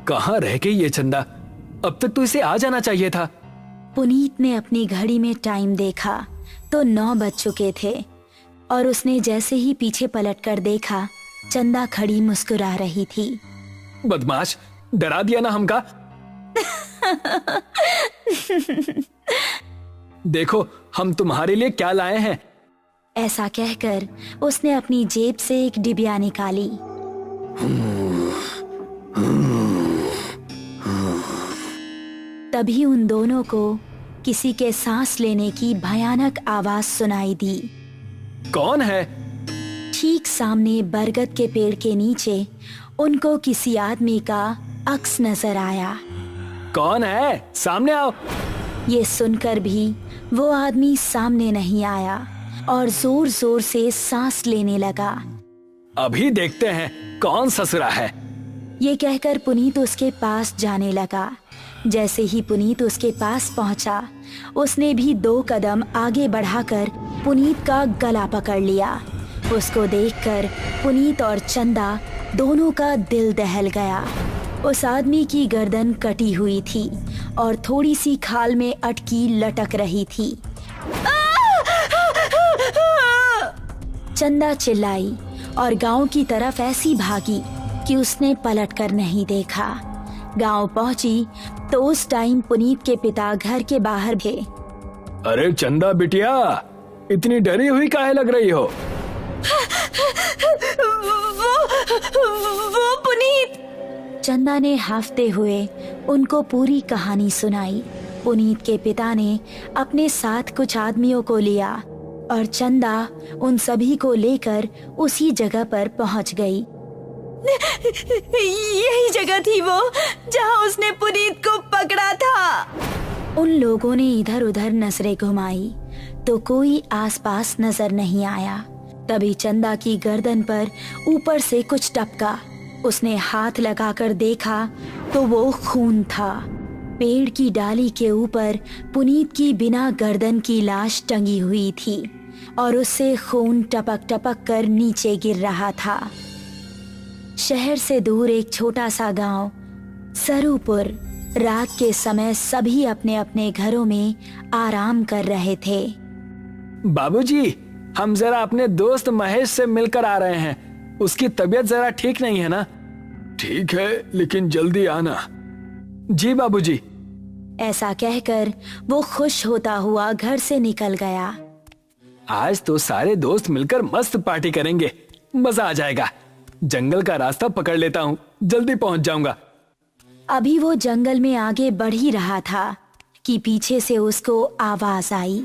कहाँ रह गई ये चंदा? अब तक तो इसे आ जाना चाहिए था। पुनीत ने अपनी घड़ी में टाइम देखा तो 9 बज चुके थे और उसने जैसे ही पीछे पलटकर देखा, चंदा खड़ी मुस्कुरा रही थी। बदमाश, डरा दिया ना हमका। देखो हम तुम्हारे लिए क्या लाए हैं। ऐसा कहकर उसने अपनी जेब से एक डिबिया निकाली। तभी उन दोनों को किसी के सांस लेने की भयानक आवाज सुनाई दी। कौन है? ठीक सामने बरगद के पेड़ के नीचे उनको किसी आदमी का अक्स नजर आया। कौन है? सामने आओ। ये सुनकर भी वो आदमी सामने नहीं आया और जोर जोर से सांस लेने लगा। अभी देखते हैं कौन ससुरा है। ये कहकर पुनीत उसके पास जाने लगा। जैसे ही पुनीत उसके पास पहुंचा, उसने भी 2 कदम आगे बढ़ाकर पुनीत का गला पकड़ लिया। उसको देखकर पुनीत और चंदा दोनों का दिल दहल गया। उस आदमी की गर्दन कटी हुई थी और थोड़ी सी खाल में अटकी लटक रही थी। चंदा चिल्लाई और गांव की तरफ ऐसी भागी कि उसने पलटकर नहीं देखा। गांव पहुंची तो उस टाइम पुनीत के पिता घर के बाहर थे। अरे चंदा बिटिया, इतनी डरी हुई काहे लग रही हो? वो पुनीत। चंदा ने हाफते हुए उनको पूरी कहानी सुनाई। पुनीत के पिता ने अपने साथ कुछ आदमियों को लिया और चंदा उन सभी को लेकर उसी जगह पर पहुंच गई। यही जगह थी वो जहां उसने पुनीत को पकड़ा था। उन लोगों ने इधर उधर नजरें घुमाई तो कोई आसपास नजर नहीं आया। तभी चंदा की गर्दन पर ऊपर से कुछ टपका। उसने हाथ लगाकर देखा तो वो खून था। पेड़ की डाली के ऊपर पुनीत की बिना गर्दन की लाश टंगी हुई थी और उससे खून टपक टपक कर नीचे गिर रहा था। शहर से दूर एक छोटा सा गांव सरूपुर। रात के समय सभी अपने अपने घरों में आराम कर रहे थे। बाबूजी, हम जरा अपने दोस्त महेश से मिलकर आ रहे हैं। उसकी तबीयत जरा ठीक नहीं है ना? ठीक है, लेकिन जल्दी आना। जी बाबूजी। ऐसा कहकर वो खुश होता हुआ घर से निकल गया। आज तो सारे दोस्त मिलकर मस्त पार्टी करेंगे, मजा आ जाएगा। जंगल का रास्ता पकड़ लेता हूँ, जल्दी पहुँच जाऊंगा। अभी वो जंगल में आगे बढ़ ही रहा था कि पीछे से उसको आवाज आई।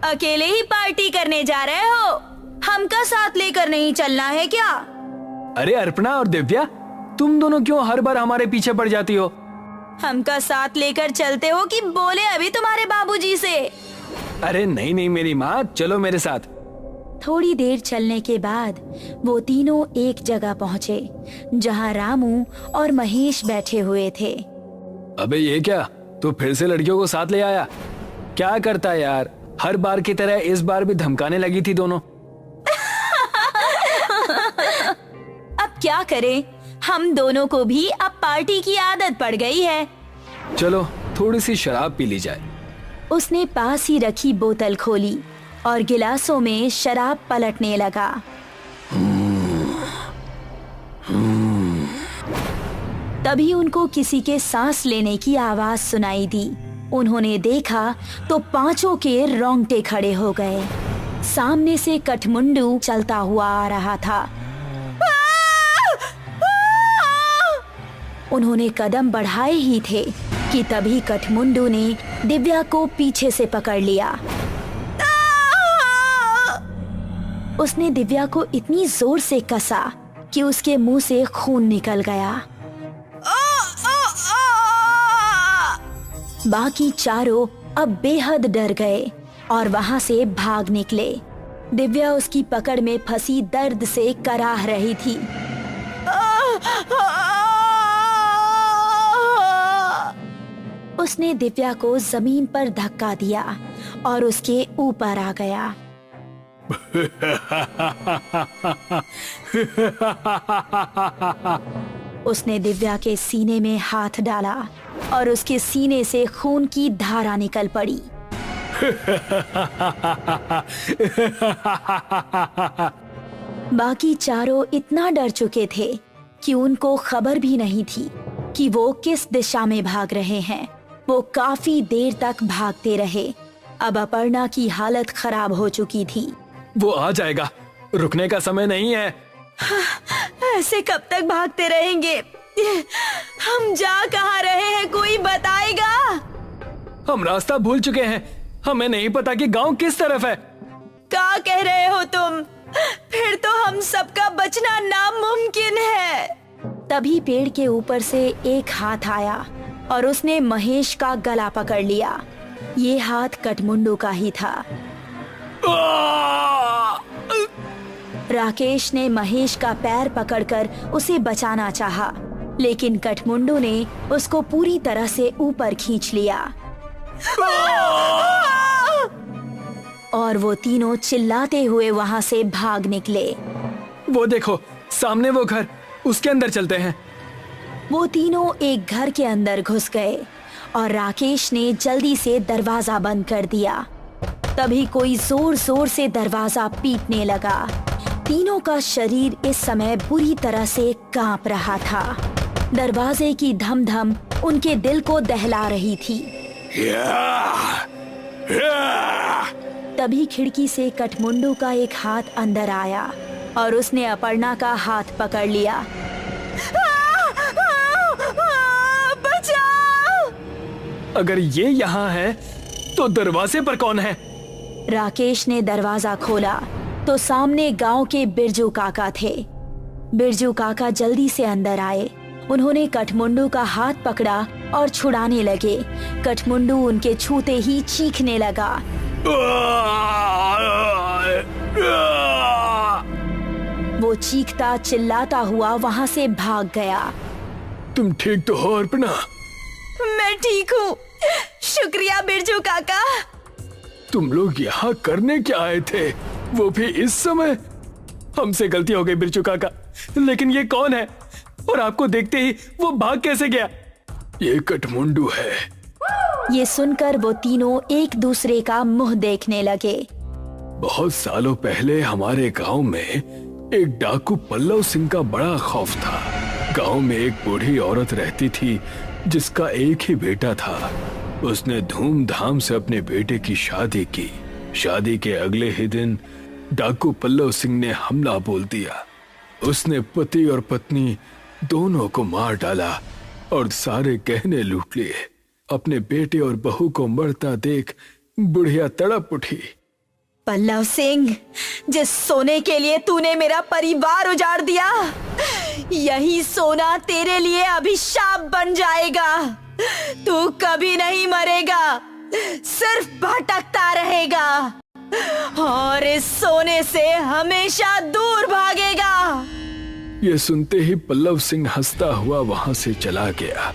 अकेले ही पार्टी करने जा रहे हो? हमका साथ लेकर नहीं चलना है क्या? अरे अर्पणा और दिव्या, तुम दोनों क्यों हर बार हमारे पीछे पड़ जाती हो? हमका साथ लेकर चलते हो कि बोले अभी तुम्हारे बाबूजी से? अरे नहीं नहीं मेरी माँ, चलो मेरे साथ। थोड़ी देर चलने के बाद वो तीनों एक जगह पहुँचे जहाँ रामू और महेश बैठे हुए थे। अबे ये क्या, तू फिर से लड़कियों को साथ ले आया? क्या करता है यार, हर बार की तरह इस बार भी धमकाने लगी थी दोनों। अब क्या करें, हम दोनों को भी अब पार्टी की आदत पड़ गई है। चलो थोड़ी सी शराब पी ली जाए। उसने पास ही रखी बोतल खोली और गिलासों में शराब पलटने लगा। तभी उनको किसी के सांस लेने की आवाज सुनाई दी। उन्होंने देखा तो पांचों के रोंगटे खड़े हो गए। सामने से कठमुंडू चलता हुआ आ रहा था। उन्होंने कदम बढ़ाए ही थे कि तभी कठमुंडू ने दिव्या को पीछे से पकड़ लिया। उसने दिव्या को इतनी जोर से कसा कि उसके मुंह से खून निकल गया। बाकी चारों अब बेहद डर गए और वहां से भाग निकले। दिव्या उसकी पकड़ में फंसी दर्द से कराह रही थी। उसने दिव्या को जमीन पर धक्का दिया और उसके ऊपर आ गया। उसने दिव्या के सीने में हाथ डाला और उसके सीने से खून की धारा निकल पड़ी। बाकी चारों इतना डर चुके थे कि उनको खबर भी नहीं थी कि वो किस दिशा में भाग रहे हैं। वो काफी देर तक भागते रहे। अब अपर्णा की हालत खराब हो चुकी थी। वो आ जाएगा, रुकने का समय नहीं है। ऐसे कब तक भागते रहेंगे? हम जा कहाँ रहे हैं, कोई बताएगा? हम रास्ता भूल चुके हैं, हमें नहीं पता कि गांव किस तरफ है। क्या कह रहे हो तुम? फिर तो हम सबका बचना नामुमकिन है। तभी पेड़ के ऊपर से एक हाथ आया और उसने महेश का गला पकड़ लिया। ये हाथ कठमुंडू का ही था। राकेश ने महेश का पैर पकड़कर उसे बचाना चाहा, लेकिन कठमुंडू ने उसको पूरी तरह से ऊपर खींच लिया और वो तीनों चिल्लाते हुए वहाँ से भाग निकले। वो देखो, सामने वो घर, उसके अंदर चलते हैं। वो तीनों एक घर के अंदर घुस गए और राकेश ने जल्दी से दरवाजा बंद कर दिया। तभी कोई जोर जोर से दरवाजा पीटने लगा। तीनों का शरीर इस समय बुरी तरह से कांप रहा था। दरवाजे की धम धम उनके दिल को दहला रही थी। तभी खिड़की से कठमुंडू का एक हाथ अंदर आया और उसने अपर्णा का हाथ पकड़ लिया। बचाओ! अगर ये यहाँ है तो दरवाजे पर कौन है? राकेश ने दरवाजा खोला तो सामने गांव के बिरजू काका थे। बिरजू काका जल्दी से अंदर आए। उन्होंने कठमुंडू का हाथ पकड़ा और छुड़ाने लगे। कठमुंडू उनके छूते ही चीखने लगा। वो चीखता चिल्लाता हुआ वहाँ से भाग गया। तुम ठीक तो हो अर्पणा? मैं ठीक हूँ, शुक्रिया बिरजू काका। तुम लोग यहाँ करने क्या आए थे, वो भी इस समय? हमसे गलती हो गई बिरजू काका, लेकिन ये कौन है और आपको देखते ही वो भाग कैसे गया? ये कठमुंडू है। ये सुनकर वो तीनों एक दूसरे का मुंह देखने लगे। बहुत सालों पहले हमारे गांव में एक डाकू पल्लव सिंह का बड़ा खौफ था। गांव में एक बूढ़ी औरत रहती थी जिसका एक ही बेटा था। उसने धूमधाम से अपने बेटे की शादी की। शादी के अगले ही दिन डाकू पल्लव सिंह ने हमला बोल दिया। उसने पति और पत्नी दोनों को मार डाला और सारे गहने लूट लिए। अपने बेटे और बहू को मरता देख बुढ़िया तड़प उठी। पल्लव सिंह, जिस सोने के लिए तूने मेरा परिवार उजाड़ दिया, यही सोना तेरे लिए अभिशाप बन जाएगा। तू कभी नहीं मरेगा, सिर्फ भटकता रहेगा और इस सोने से हमेशा दूर भागेगा। ये सुनते ही पल्लव सिंह हंसता हुआ वहां से चला गया।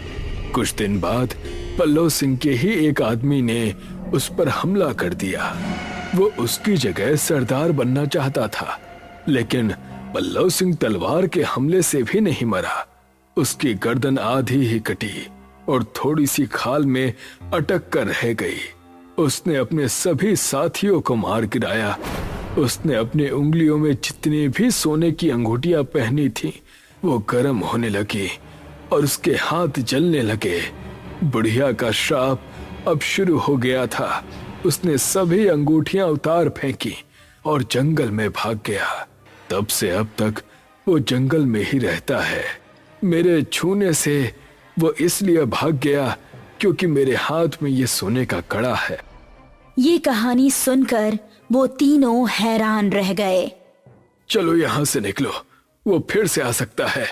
कुछ दिन बाद पल्लव सिंह के ही एक आदमी ने उस पर हमला कर दिया। वो उसकी जगह सरदार बनना चाहता था, लेकिन पल्लव सिंह तलवार के हमले से भी नहीं मरा। उसकी गर्दन आधी ही कटी और थोड़ी सी खाल में अटक कर रह गई। उसने अपने सभी साथियों को मार गिराया। उसने अपने उंगलियों में जितनी भी सोने की अंगूठियां पहनी थी वो गर्म होने लगी और उसके हाथ जलने लगे। बुढ़िया का श्राप अब शुरू हो गया था। उसने सभी अंगूठियां उतार फेंकी और जंगल में भाग गया। तब से अब तक वो जंगल में ही रहता है। मेरे छूने से वो इसलिए भाग गया क्योंकि मेरे हाथ में ये सोने का कड़ा है। ये कहानी सुनकर वो तीनों हैरान रह गए। चलो यहाँ से निकलो, वो फिर से आ सकता है।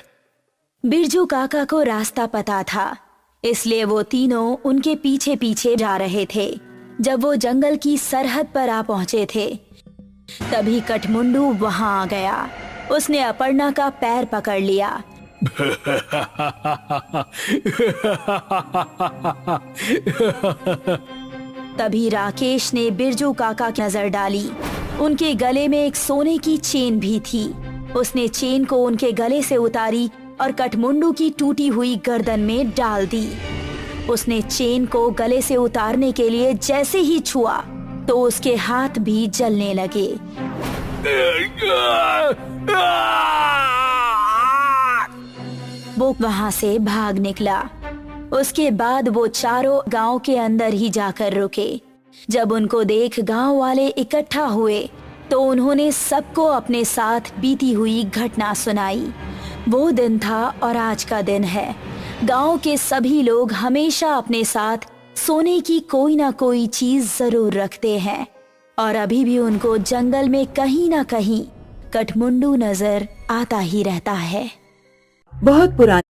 बिरजू काका को रास्ता पता था, इसलिए वो तीनों उनके पीछे पीछे जा रहे थे। जब वो जंगल की सरहद पर आ पहुंचे थे, तभी कठमुंडू वहां आ गया। उसने अपर्णा का पैर पकड़ लिया। तभी राकेश ने बिरजू काका की नजर डाली। उनके गले में एक सोने की चेन भी थी। उसने चेन को उनके गले से उतारी और कठमुंडू की टूटी हुई गर्दन में डाल दी। उसने चेन को गले से उतारने के लिए जैसे ही छुआ तो उसके हाथ भी जलने लगे। वो वहां से भाग निकला। उसके बाद वो चारों गांव के अंदर ही जाकर रुके। जब उनको देख गांव वाले इकट्ठा हुए तो उन्होंने सबको अपने साथ बीती हुई घटना सुनाई। वो दिन था और आज का दिन है। गांव के सभी लोग हमेशा अपने साथ सोने की कोई ना कोई चीज जरूर रखते हैं और अभी भी उनको जंगल में कहीं ना कहीं कठमुंडू नजर आता ही रहता है। बहुत पुरानी